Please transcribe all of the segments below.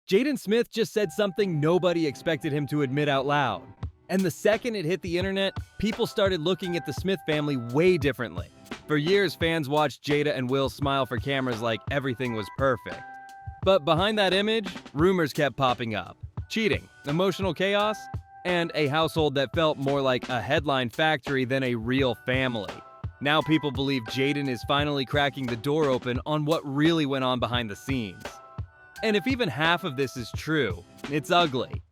Jaden Smith just said something nobody expected him to admit out loud. And the second it hit the internet, people started looking at the Smith family way differently. For years, fans watched Jada and Will smile for cameras like everything was perfect. But behind that image, rumors kept popping up. Cheating, emotional chaos, and a household that felt more like a headline factory than a real family. Now people believe Jaden is finally cracking the door open on what really went on behind the scenes. And if even half of this is true, it's ugly.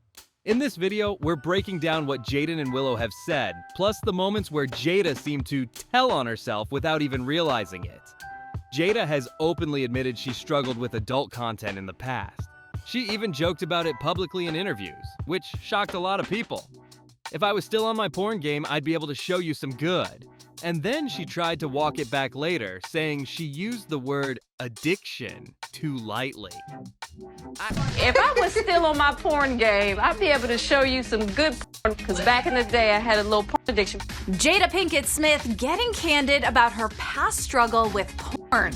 In this video, we're breaking down what Jaden and Willow have said, plus the moments where Jada seemed to tell on herself without even realizing it. Jada has openly admitted she struggled with adult content in the past. She even joked about it publicly in interviews, which shocked a lot of people. If I was still on my porn game, I'd be able to show you some good. And then she tried to walk it back later, saying she used the word addiction too lightly. If I was still on my porn game, I'd be able to show you some good porn, because back in the day, I had a little porn addiction. Jada Pinkett Smith getting candid about her past struggle with porn.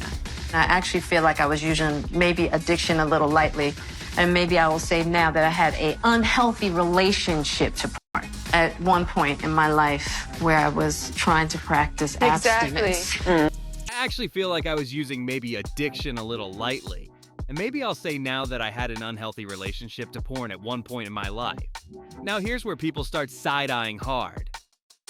I actually feel like I was using maybe addiction a little lightly, and maybe I will say now that I had an unhealthy relationship to porn at one point in my life where I was trying to practice abstinence. I actually feel like I was using maybe addiction a little lightly. And maybe I'll say now that I had an unhealthy relationship to porn at one point in my life. Now here's where people start side-eyeing hard.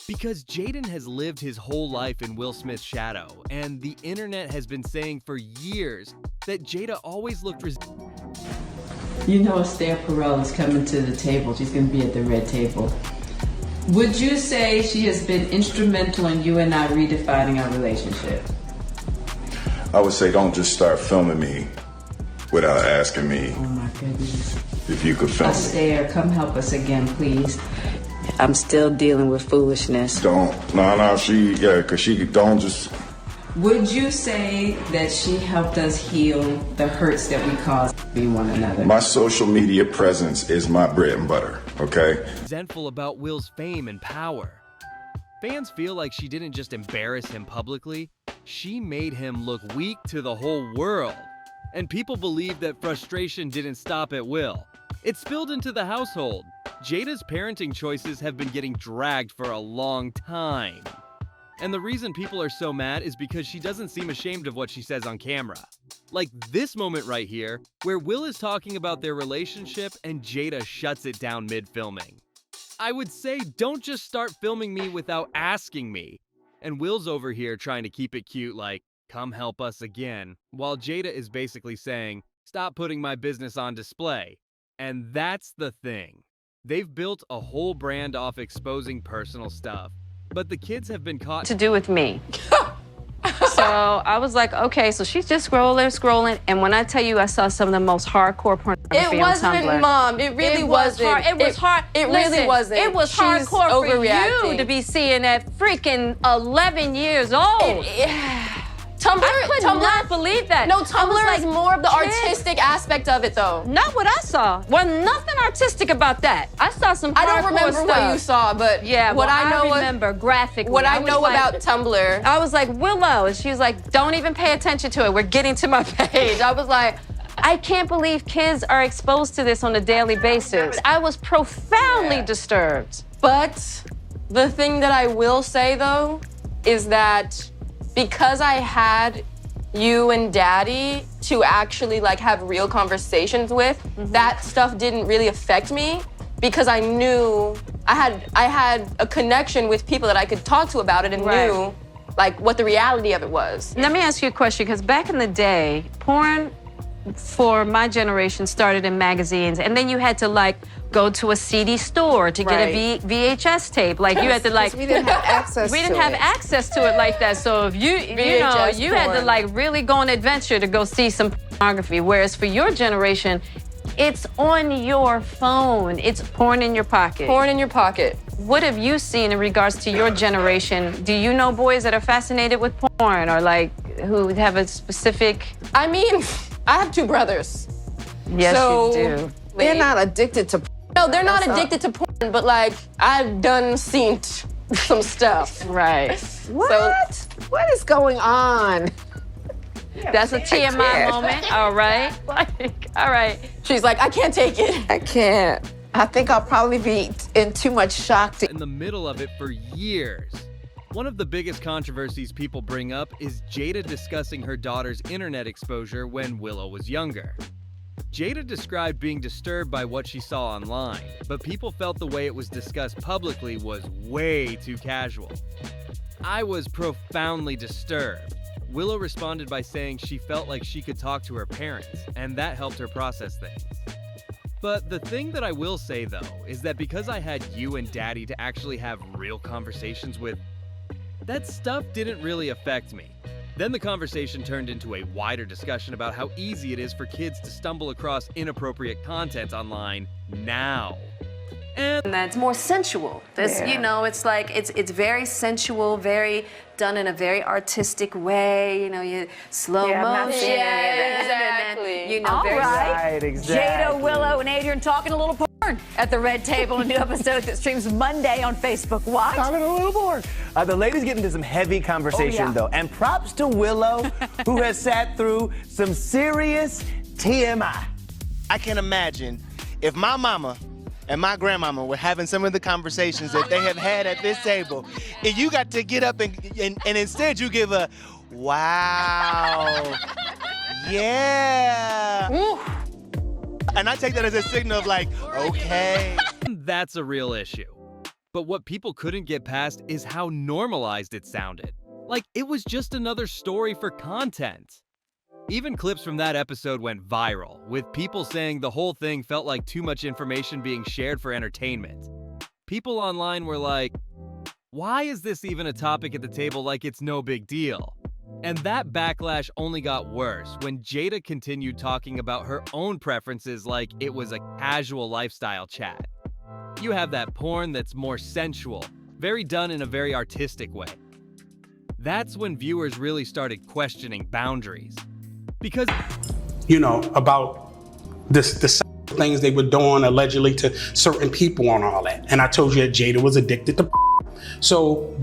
Because Jaden has lived his whole life in Will Smith's shadow, and the internet has been saying for years that Jada always looked You know Esther Perel is coming to the table. She's going to be at the red table. Would you say she has been instrumental in you and I redefining our relationship? I would say don't just start filming me without asking me Oh my goodness. if you could film me. Esther, come help us again, please. I'm still dealing with foolishness. Because she don't just... Would you say that she helped us heal the hurts that we caused between one another? My social media presence is my bread and butter, okay? resentful about Will's fame and power. Fans feel like she didn't just embarrass him publicly, she made him look weak to the whole world. And people believe that frustration didn't stop at Will. It spilled into the household. Jada's parenting choices have been getting dragged for a long time. And the reason people are so mad is because she doesn't seem ashamed of what she says on camera. Like this moment right here, where Will is talking about their relationship and Jada shuts it down mid-filming. I would say don't just start filming me without asking me. And Will's over here trying to keep it cute like, come help us again, while Jada is basically saying, stop putting my business on display. And that's the thing. They've built a whole brand off exposing personal stuff. But the kids have been caught To do with me. So I was like, okay, so she's just scrolling, and when I tell you I saw some of the most hardcore pornography It wasn't, on Tumblr. Mom. It really wasn't. It was hard. It really Listen, wasn't. It was She's hardcore for you overreacting. to be seeing at freaking 11 years old. Tumblr, I could not believe that. No, I was Tumblr like, is more of the kids. artistic aspect of it, though. Not what I saw. Wasn't nothing artistic about that. I saw some I don't hardcore remember stuff. what you saw, but Yeah, what well, I know remember graphically. what I was know like- about Tumblr. I was like, Willow, and she was like, don't even pay attention to it. We're getting to my page. I was like, I can't believe kids are exposed to this on a daily basis. I was profoundly disturbed. But the thing that I will say, though, is that because I had you and Daddy to actually like have real conversations with, that stuff didn't really affect me because I knew I had a connection with people that I could talk to about it and Right. knew like what the reality of it was. Let me ask you a question, because back in the day, porn for my generation started in magazines, and then you had to like go to a CD store to get a VHS tape. Like you had to like We didn't have access we to didn't have it. access to it like that. So if you VHS you had to porn. like really go on an adventure to go see some pornography. Whereas for your generation, it's on your phone. It's porn in your pocket. Porn in your pocket. What have you seen in regards to your generation? Do you know boys that are fascinated with porn or like who have a specific? I mean, I have two brothers. Yes, So- you do. They're not addicted to. No, they're not That's addicted to porn, but like I've done seen some stuff. Right. What? What is going on? That's a TMI moment. All right. All right. She's like, I can't take it. I can't. I think I'll probably be in too much shock to. In the middle of it for years. One of the biggest controversies people bring up is Jada discussing her daughter's internet exposure when Willow was younger. Jada described being disturbed by what she saw online, but people felt the way it was discussed publicly was way too casual. I was profoundly disturbed. Willow responded by saying she felt like she could talk to her parents, and that helped her process things. But the thing that I will say though, is that because I had you and Daddy to actually have real conversations with, that stuff didn't really affect me. Then the conversation turned into a wider discussion about how easy it is for kids to stumble across inappropriate content online now. And that's more sensual. This, you know, it's like, it's very sensual, very done in a very artistic way. You know, you slow motion. Yeah, exactly. You know, All very right, exactly. Jada, Willow, and Adrian talking a little porn at the Red Table, a new episode that streams Monday on Facebook. Watch. Talking a little more. The ladies get into some heavy conversation, though. And props to Willow, who has sat through some serious TMI. I can imagine if my mama and my grandmama were having some of the conversations that they have had at this table, and you got to get up and instead you give a, wow, yeah. And I take that as a signal of like, okay. that's a real issue. But what people couldn't get past is how normalized it sounded. Like it was just another story for content. Even clips from that episode went viral, with people saying the whole thing felt like too much information being shared for entertainment. People online were like, why is this even a topic at the table like it's no big deal? And that backlash only got worse when Jada continued talking about her own preferences like it was a casual lifestyle chat. You have that porn that's more sensual, very done in a very artistic way. That's when viewers really started questioning boundaries. Because, you know, about the things they were doing allegedly to certain people and all that. And I told you that Jada was addicted to. So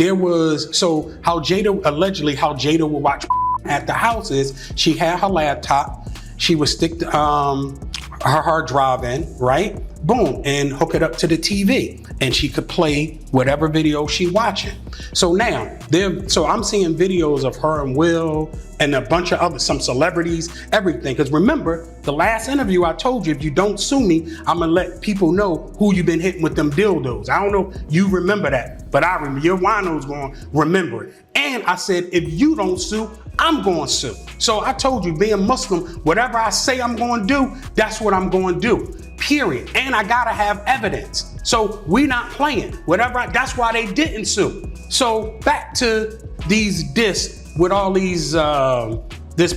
how Jada would watch at the house is she had her laptop, she would stick her hard drive in, right? Boom, and hook it up to the TV, and she could play whatever video she watching. So now, I'm seeing videos of her and Will and a bunch of some celebrities, everything. Because remember, the last interview I told you, if you don't sue me, I'm gonna let people know who you've been hitting with them dildos. I don't know if you remember that, but I remember, your wino's gonna remember it. And I said, if you don't sue, I'm gonna sue. So I told you, being Muslim, whatever I say I'm gonna do, that's what I'm gonna do. Period. And I gotta have evidence. So we not playing. That's why they didn't sue. So back to these discs with all these this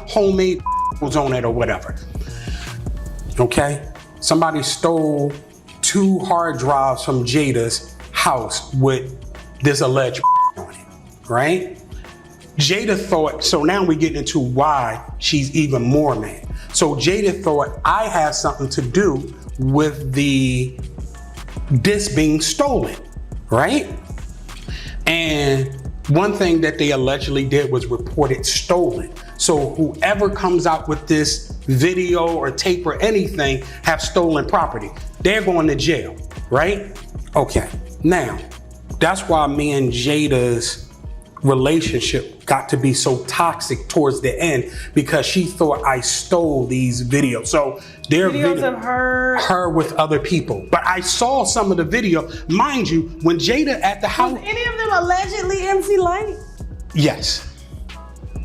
homemade was on it or whatever. Okay? Somebody stole 2 hard drives from Jada's house with this alleged on it, right? Jada thought, so now we get into why she's even more mad. So Jada thought I had something to do with the disc being stolen, right? And one thing that they allegedly did was report it stolen. So whoever comes out with this video or tape or anything have stolen property. They're going to jail, right? Okay, now, that's why me and Jada's relationship got to be so toxic towards the end, because she thought I stole these videos. So they're videos of her with other people. But I saw some of the video. Mind you, when Jada at the house. Was any of them allegedly MC Light? Yes.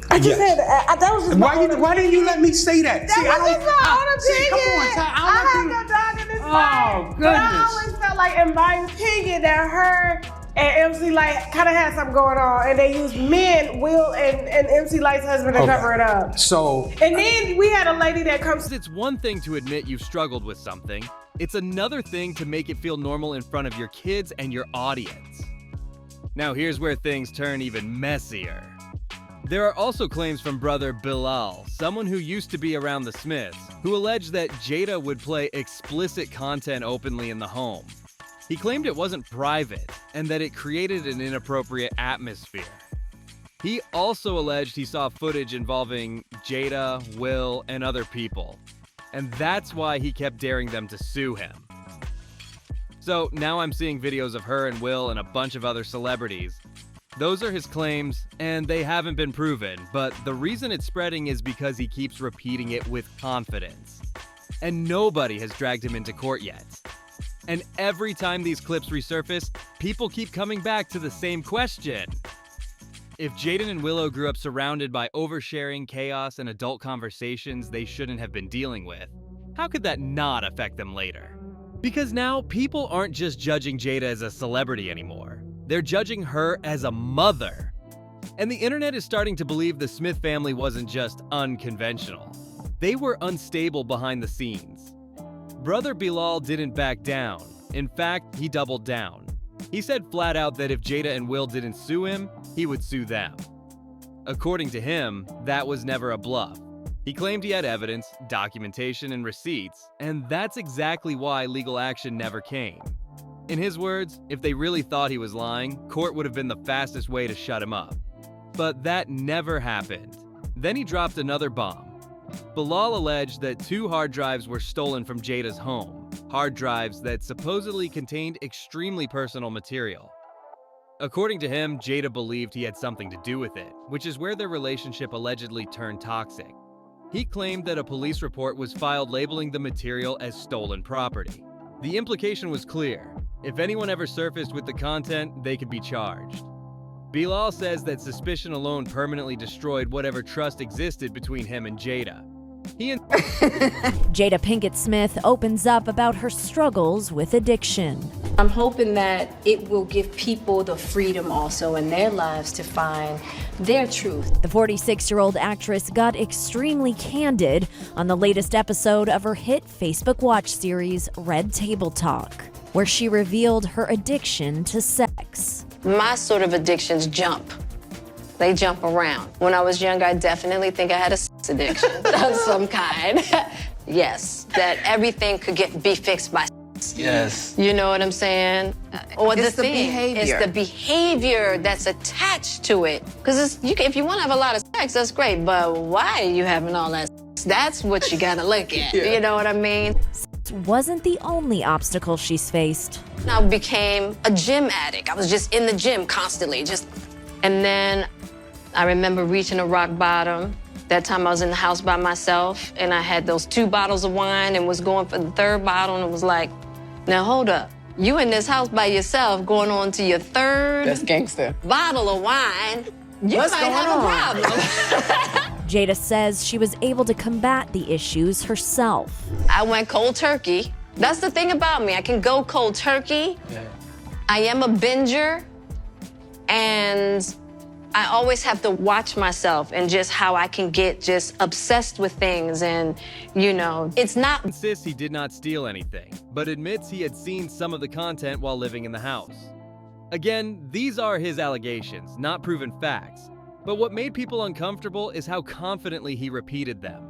I just had that was just why didn't you let me say that? That was just my own opinion. Come on, I have no dog in this fight. Goodness. But I always felt like, in my opinion, that her and MC Light kind of had something going on, and they used men, Will and MC Light's husband, to cover it up. So, and then we had a lady that comes. It's one thing to admit you've struggled with something. It's another thing to make it feel normal in front of your kids and your audience. Now here's where things turn even messier. There are also claims from brother Bilal, someone who used to be around the Smiths, who alleged that Jada would play explicit content openly in the home. He claimed it wasn't private, and that it created an inappropriate atmosphere. He also alleged he saw footage involving Jada, Will, and other people. And that's why he kept daring them to sue him. So now I'm seeing videos of her and Will and a bunch of other celebrities. Those are his claims, and they haven't been proven, but the reason it's spreading is because he keeps repeating it with confidence. And nobody has dragged him into court yet. And every time these clips resurface, people keep coming back to the same question. If Jaden and Willow grew up surrounded by oversharing, chaos, and adult conversations they shouldn't have been dealing with, how could that not affect them later? Because now, people aren't just judging Jada as a celebrity anymore. They're judging her as a mother. And the internet is starting to believe the Smith family wasn't just unconventional. They were unstable behind the scenes. Brother Bilal didn't back down. In fact, he doubled down. He said flat out that if Jada and Will didn't sue him, he would sue them. According to him, that was never a bluff. He claimed he had evidence, documentation, and receipts, and that's exactly why legal action never came. In his words, if they really thought he was lying, court would have been the fastest way to shut him up. But that never happened. Then he dropped another bomb. Bilal alleged that 2 hard drives were stolen from Jada's home, hard drives that supposedly contained extremely personal material. According to him, Jada believed he had something to do with it, which is where their relationship allegedly turned toxic. He claimed that a police report was filed labeling the material as stolen property. The implication was clear. If anyone ever surfaced with the content, they could be charged. Bilal says that suspicion alone permanently destroyed whatever trust existed between him and Jada. Jada Pinkett Smith opens up about her struggles with addiction. I'm hoping that it will give people the freedom also in their lives to find their truth. The 46-year-old actress got extremely candid on the latest episode of her hit Facebook Watch series, Red Table Talk, where she revealed her addiction to sex. My sort of addictions jump. They jump around. When I was young, I definitely think I had a sex addiction of some kind. Yes, that everything could be fixed by sex. Yes. You know what I'm saying? Or It's the behavior. It's the behavior that's attached to it. Because if you want to have a lot of sex, that's great, but why are you having all that sex? That's what you gotta look at. You know what I mean? Sex wasn't the only obstacle she's faced. I became a gym addict. I was just in the gym constantly, and then I remember reaching a rock bottom. That time I was in the house by myself, and I had those 2 bottles of wine and was going for the 3rd bottle, and it was like, now hold up. You in this house by yourself going on to your 3rd That's gangster. bottle of wine. You What's might going have on? a problem. Jada says she was able to combat the issues herself. I went cold turkey. That's the thing about me. I can go cold turkey. Yeah. I am a binger, and I always have to watch myself and just how I can get just obsessed with things, and, you know, it's not. He insists he did not steal anything, but admits he had seen some of the content while living in the house. Again, these are his allegations, not proven facts. But what made people uncomfortable is how confidently he repeated them.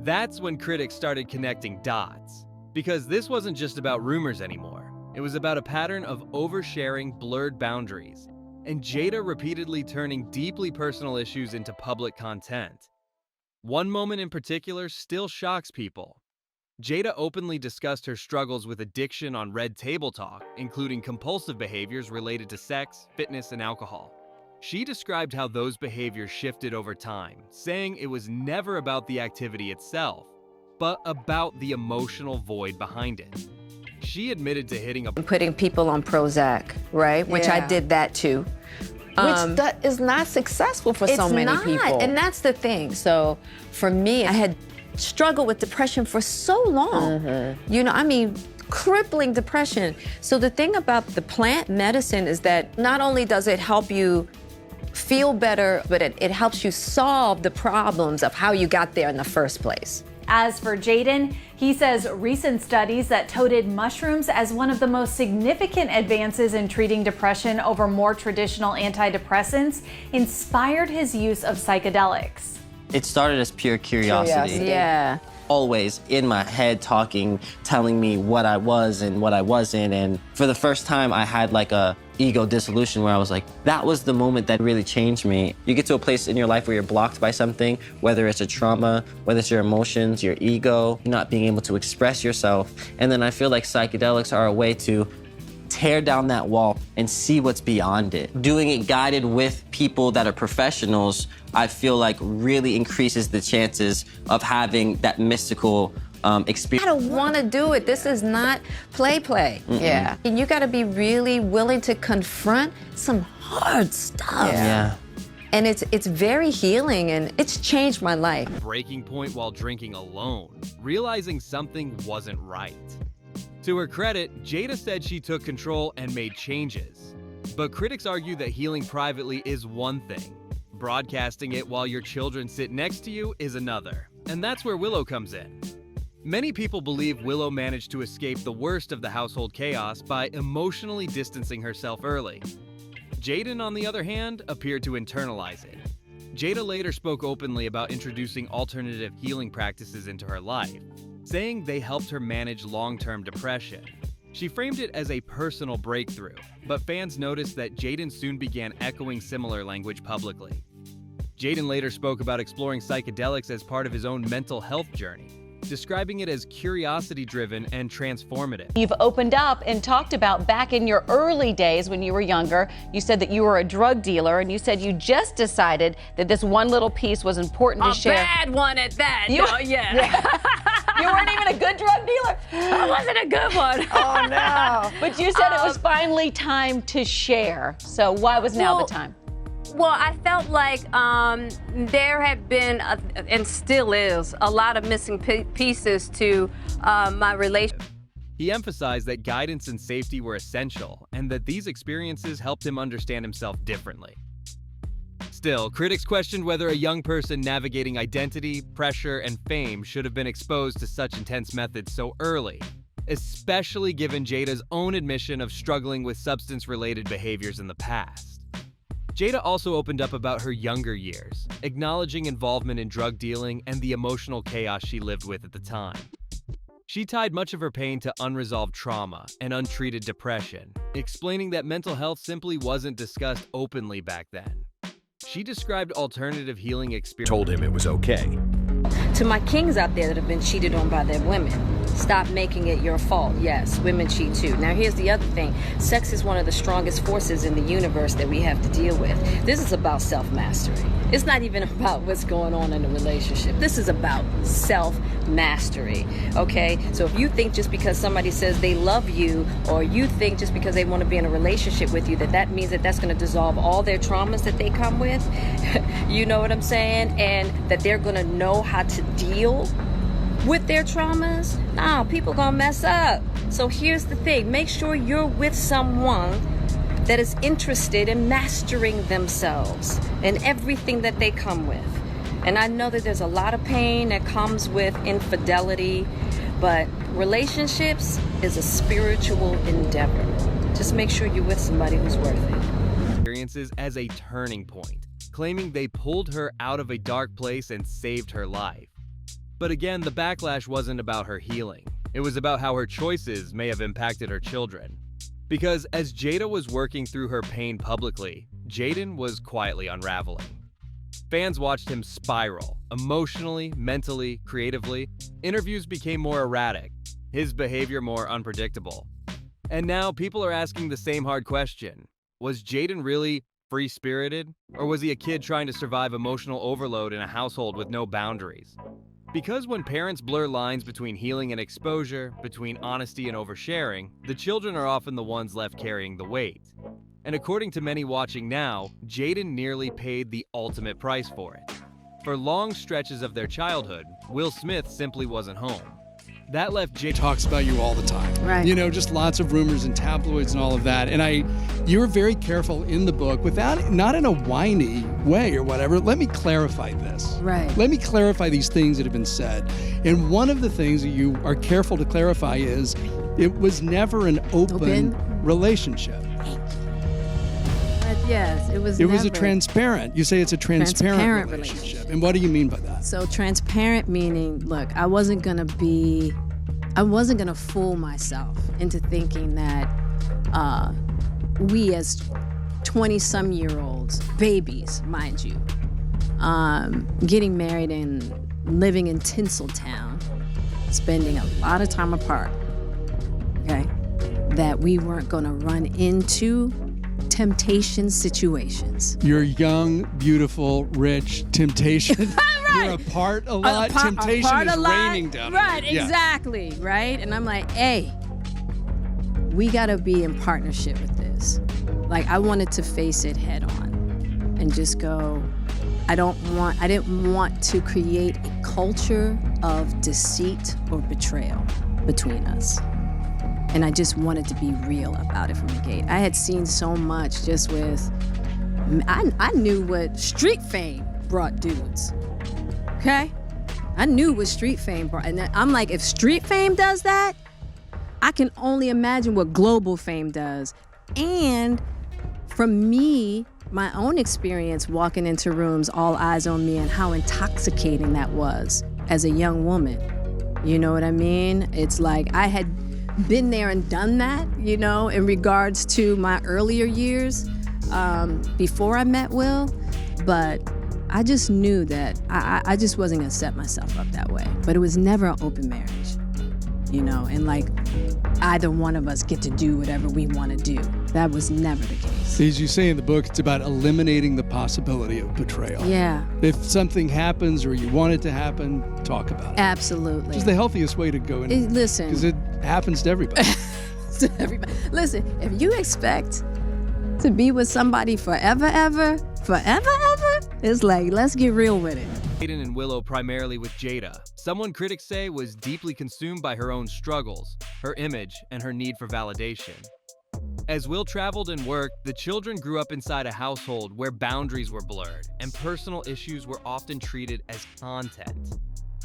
That's when critics started connecting dots. Because this wasn't just about rumors anymore. It was about a pattern of oversharing blurred boundaries, and Jada repeatedly turning deeply personal issues into public content. One moment in particular still shocks people. Jada openly discussed her struggles with addiction on Red Table Talk, including compulsive behaviors related to sex, fitness, and alcohol. She described how those behaviors shifted over time, saying it was never about the activity itself, but about the emotional void behind it. She admitted to hitting Putting people on Prozac, right? Which I did that too. Which that is not successful for so many people. And that's the thing. So for me, I had struggled with depression for so long. You know, I mean, crippling depression. So the thing about the plant medicine is that not only does it help you feel better, but it helps you solve the problems of how you got there in the first place. As for Jaden, he says recent studies that touted mushrooms as one of the most significant advances in treating depression over more traditional antidepressants inspired his use of psychedelics. It started as pure curiosity. Yeah. always in my head talking, telling me what I was and what I wasn't. And for the first time, I had like a ego dissolution where I was like, that was the moment that really changed me. You get to a place in your life where you're blocked by something, whether it's a trauma, whether it's your emotions, your ego, not being able to express yourself. And then I feel like psychedelics are a way to tear down that wall and see what's beyond it. Doing it guided with people that are professionals, I feel like really increases the chances of having that mystical experience. I don't want to do it. This is not play. Yeah. And you got to be really willing to confront some hard stuff. Yeah. And it's very healing, and it's changed my life. Breaking point while drinking alone, realizing something wasn't right. To her credit, Jada said she took control and made changes. But critics argue that healing privately is one thing. Broadcasting it while your children sit next to you is another. And that's where Willow comes in. Many people believe Willow managed to escape the worst of the household chaos by emotionally distancing herself early. Jaden, on the other hand, appeared to internalize it. Jada later spoke openly about introducing alternative healing practices into her life, saying they helped her manage long-term depression. She framed it as a personal breakthrough, but fans noticed that Jaden soon began echoing similar language publicly. Jaden later spoke about exploring psychedelics as part of his own mental health journey, describing it as curiosity-driven and transformative. You've opened up and talked about back in your early days when you were younger, you said that you were a drug dealer, and you said you just decided that this one little piece was important to share. A bad one at that. You weren't even a good drug dealer? I wasn't a good one. Oh, no. But you said it was finally time to share. So why was now the time? Well, I felt like there had been, and still is, a lot of missing pieces to my relationship. He emphasized that guidance and safety were essential, and that these experiences helped him understand himself differently. Still, critics questioned whether a young person navigating identity, pressure, and fame should have been exposed to such intense methods so early, especially given Jada's own admission of struggling with substance-related behaviors in the past. Jada also opened up about her younger years, acknowledging involvement in drug dealing and the emotional chaos she lived with at the time. She tied much of her pain to unresolved trauma and untreated depression, explaining that mental health simply wasn't discussed openly back then. She described alternative healing experiences. Told him it was okay. To my kings out there that have been cheated on by their women, stop making it your fault. Yes, women cheat too. Now here's the other thing. Sex is one of the strongest forces in the universe that we have to deal with. This is about self-mastery. It's not even about what's going on in a relationship. This is about self-mastery, okay? So if you think just because somebody says they love you, or you think just because they want to be in a relationship with you, that means that that's going to dissolve all their traumas that they come with, you know what I'm saying? And that they're going to know how to deal with their traumas? No, people gonna mess up. So here's the thing. Make sure you're with someone that is interested in mastering themselves and everything that they come with. And I know that there's a lot of pain that comes with infidelity, but relationships is a spiritual endeavor. Just make sure you're with somebody who's worth it. Experiences as a turning point, claiming they pulled her out of a dark place and saved her life. But again, the backlash wasn't about her healing. It was about how her choices may have impacted her children. Because as Jada was working through her pain publicly, Jaden was quietly unraveling. Fans watched him spiral, emotionally, mentally, creatively. Interviews became more erratic, his behavior more unpredictable. And now people are asking the same hard question. Was Jaden really free-spirited? Or was he a kid trying to survive emotional overload in a household with no boundaries? Because when parents blur lines between healing and exposure, between honesty and oversharing, the children are often the ones left carrying the weight. And according to many watching now, Jaden nearly paid the ultimate price for it. For long stretches of their childhood, Will Smith simply wasn't home. That left Jaden talks about you all the time. Right. You know, just lots of rumors and tabloids and all of that. And you were very careful in the book, not in a whiny way or whatever. Let me clarify this. Right. Let me clarify these things that have been said. And one of the things that you are careful to clarify is it was never an open relationship. Yes, it was. It was a never- transparent. You say it's a transparent relationship. And what do you mean by that? So transparent meaning, look, I wasn't gonna fool myself into thinking that we as 20-some-year-olds, babies, mind you, getting married and living in Tinseltown, spending a lot of time apart, okay, that we weren't gonna run into temptation situations. You're young, beautiful, rich, temptation. You're apart a lot. Temptation is raining down. Right, on you. Yeah. exactly, right? And I'm like, hey, we gotta be in partnership with this. Like, I wanted to face it head on and just go, I didn't want to create a culture of deceit or betrayal between us. And I just wanted to be real about it from the gate. I had seen so much just with, I knew what street fame brought dudes, okay? I knew what street fame brought, and I'm like, if street fame does that, I can only imagine what global fame does. And from me, my own experience walking into rooms, all eyes on me, and how intoxicating that was as a young woman. You know what I mean? It's like I had been there and done that, you know, in regards to my earlier years before I met Will, but I just knew that I just wasn't gonna set myself up that way. But it was never an open marriage, you know, and like either one of us get to do whatever we want to do. That was never the case. As you say in the book, it's about eliminating the possibility of betrayal. Yeah. If something happens or you want it to happen, talk about it. Absolutely. Which is the healthiest way to go in. Listen. Because it happens to everybody. To everybody. Listen, if you expect to be with somebody forever, it's like, let's get real with it. Jaden and Willow primarily with Jada, someone critics say was deeply consumed by her own struggles, her image, and her need for validation. As Will traveled and worked, the children grew up inside a household where boundaries were blurred and personal issues were often treated as content.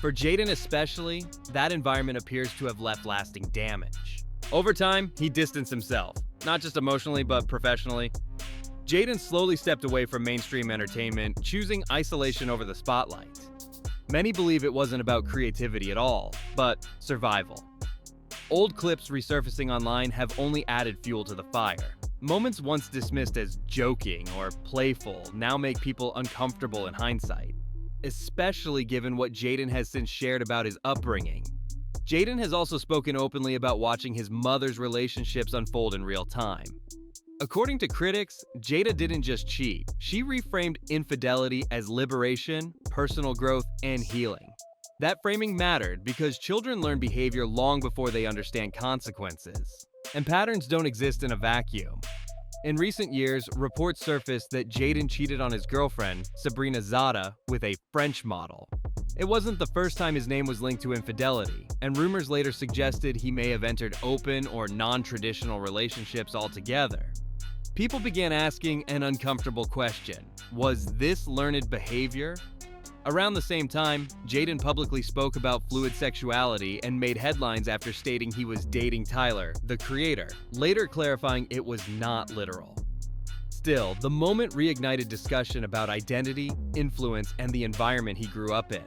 For Jaden especially, that environment appears to have left lasting damage. Over time, he distanced himself, not just emotionally but professionally. Jaden slowly stepped away from mainstream entertainment, choosing isolation over the spotlight. Many believe it wasn't about creativity at all, but survival. Old clips resurfacing online have only added fuel to the fire. Moments once dismissed as joking or playful now make people uncomfortable in hindsight, especially given what Jaden has since shared about his upbringing. Jaden has also spoken openly about watching his mother's relationships unfold in real time. According to critics, Jada didn't just cheat. She reframed infidelity as liberation, personal growth, and healing. That framing mattered because children learn behavior long before they understand consequences. And patterns don't exist in a vacuum. In recent years, reports surfaced that Jaden cheated on his girlfriend, Sabrina Zada, with a French model. It wasn't the first time his name was linked to infidelity, and rumors later suggested he may have entered open or non-traditional relationships altogether. People began asking an uncomfortable question: was this learned behavior? Around the same time, Jaden publicly spoke about fluid sexuality and made headlines after stating he was dating Tyler, the creator, later clarifying it was not literal. Still, the moment reignited discussion about identity, influence, and the environment he grew up in.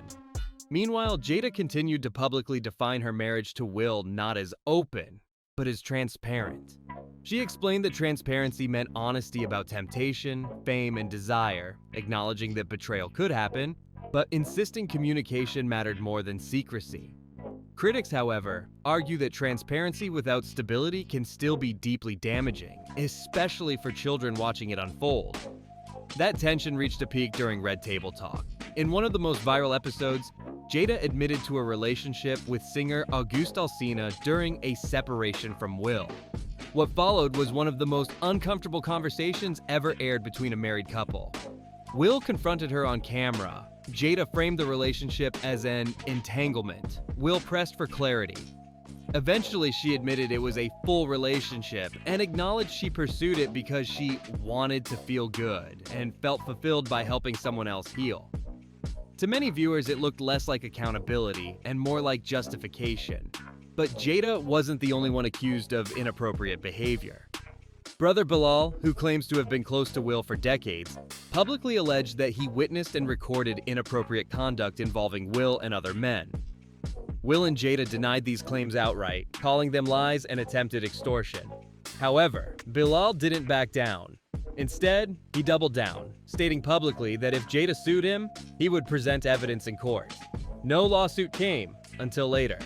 Meanwhile, Jada continued to publicly define her marriage to Will not as open, but as transparent. She explained that transparency meant honesty about temptation, fame, and desire, acknowledging that betrayal could happen, but insisting communication mattered more than secrecy. Critics, however, argue that transparency without stability can still be deeply damaging, especially for children watching it unfold. That tension reached a peak during Red Table Talk. In one of the most viral episodes, Jada admitted to a relationship with singer Auguste Alsina during a separation from Will. What followed was one of the most uncomfortable conversations ever aired between a married couple. Will confronted her on camera. Jada framed the relationship as an entanglement. Will pressed for clarity. Eventually, she admitted it was a full relationship and acknowledged she pursued it because she wanted to feel good and felt fulfilled by helping someone else heal. To many viewers, it looked less like accountability and more like justification. But Jada wasn't the only one accused of inappropriate behavior. Brother Bilal, who claims to have been close to Will for decades, publicly alleged that he witnessed and recorded inappropriate conduct involving Will and other men. Will and Jada denied these claims outright, calling them lies and attempted extortion. However, Bilal didn't back down. Instead, he doubled down, stating publicly that if Jada sued him, he would present evidence in court. No lawsuit came until later.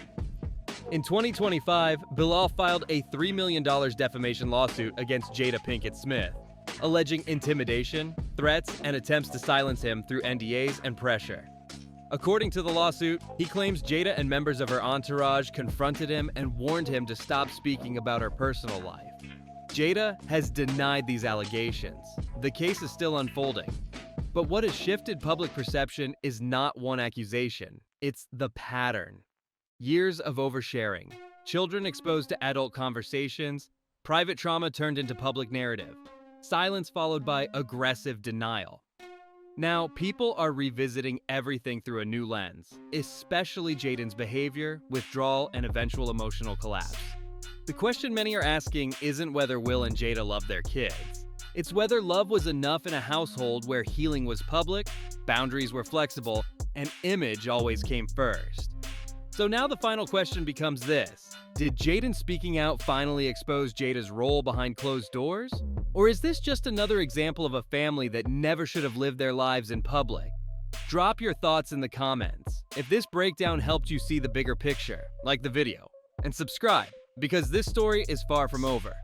In 2025, Bilal filed a $3 million defamation lawsuit against Jada Pinkett Smith, alleging intimidation, threats, and attempts to silence him through NDAs and pressure. According to the lawsuit, he claims Jada and members of her entourage confronted him and warned him to stop speaking about her personal life. Jada has denied these allegations. The case is still unfolding. But what has shifted public perception is not one accusation, it's the pattern. Years of oversharing, children exposed to adult conversations, private trauma turned into public narrative, silence followed by aggressive denial. Now, people are revisiting everything through a new lens, especially Jaden's behavior, withdrawal, and eventual emotional collapse. The question many are asking isn't whether Will and Jada love their kids. It's whether love was enough in a household where healing was public, boundaries were flexible, and image always came first. So now the final question becomes this: did Jaden speaking out finally expose Jada's role behind closed doors? Or is this just another example of a family that never should have lived their lives in public? Drop your thoughts in the comments. If this breakdown helped you see the bigger picture, like the video, and subscribe, because this story is far from over.